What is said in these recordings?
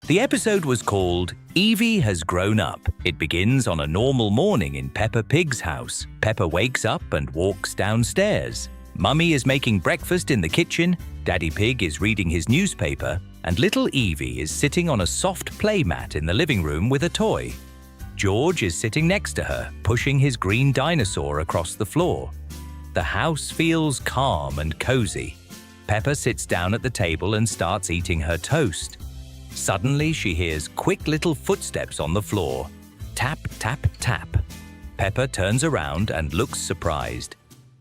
The episode was called Eevee Has Grown Up. It begins on a normal morning in Peppa Pig's house. Peppa wakes up and walks downstairs. Mummy is making breakfast in the kitchen, Daddy Pig is reading his newspaper, and little Eevee is sitting on a soft playmat in the living room with a toy. George is sitting next to her, pushing his green dinosaur across the floor. The house feels calm and cozy. Peppa sits down at the table and starts eating her toast. Suddenly, she hears quick little footsteps on the floor. Tap, tap, tap. Peppa turns around and looks surprised.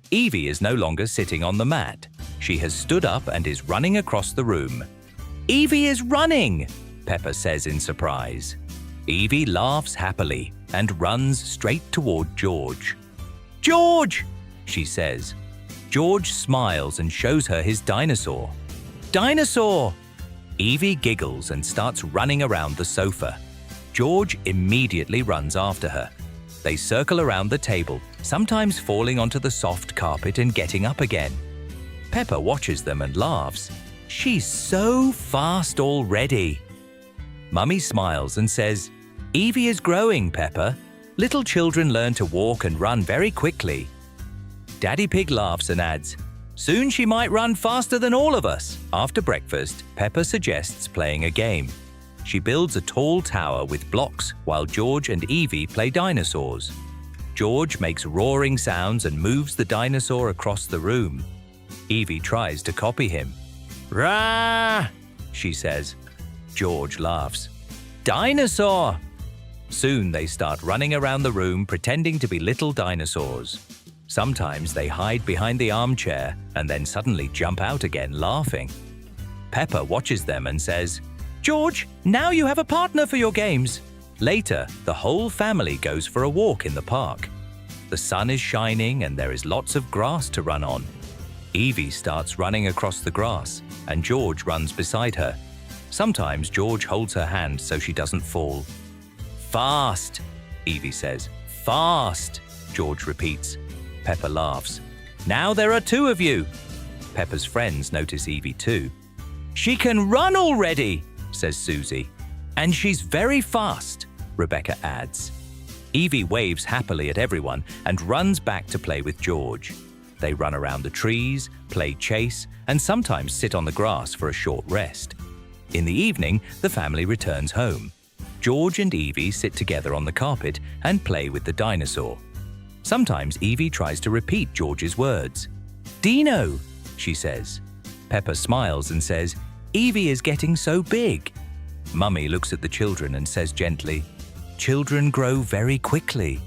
Eevee is no longer sitting on the mat. She has stood up and is running across the room. "Eevee is running!" Peppa says in surprise. Eevee laughs happily and runs straight toward George. "George!" she says. George smiles and shows her his dinosaur. "Dinosaur!" Eevee giggles and starts running around the sofa. George immediately runs after her. They circle around the table, sometimes falling onto the soft carpet and getting up again. Peppa watches them and laughs. "She's so fast already." Mummy smiles and says, "Eevee is growing, Peppa. Little children learn to walk and run very quickly." Daddy Pig laughs and adds, "Soon she might run faster than all of us." After breakfast, Peppa suggests playing a game. She builds a tall tower with blocks while George and Eevee play dinosaurs. George makes roaring sounds and moves the dinosaur across the room. Eevee tries to copy him. "Rah!" she says. George laughs. "Dinosaur!" Soon they start running around the room pretending to be little dinosaurs. Sometimes they hide behind the armchair and then suddenly jump out again laughing. Peppa watches them and says, "George, now you have a partner for your games." Later, the whole family goes for a walk in the park. The sun is shining and there is lots of grass to run on. Eevee starts running across the grass and George runs beside her. Sometimes George holds her hand so she doesn't fall. "Fast," Eevee says. "Fast," George repeats. Peppa laughs. "Now there are two of you." Peppa's friends notice Eevee too. "She can run already," says Susie. "And she's very fast," Rebecca adds. Eevee waves happily at everyone and runs back to play with George. They run around the trees, play chase, and sometimes sit on the grass for a short rest. In the evening, the family returns home. George and Eevee sit together on the carpet and play with the dinosaur. Sometimes Eevee tries to repeat George's words. "Dino," she says. Peppa smiles and says, "Eevee is getting so big." Mummy looks at the children and says gently, "Children grow very quickly."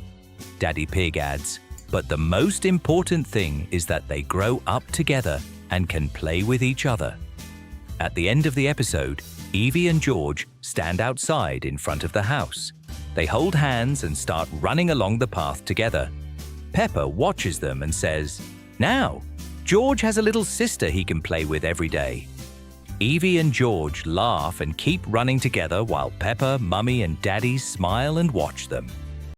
Daddy Pig adds, "But the most important thing is that they grow up together and can play with each other." At the end of the episode, Eevee and George stand outside in front of the house. They hold hands and start running along the path together. Peppa watches them and says, "Now, George has a little sister he can play with every day." Eevee and George laugh and keep running together while Peppa, Mummy and Daddy smile and watch them.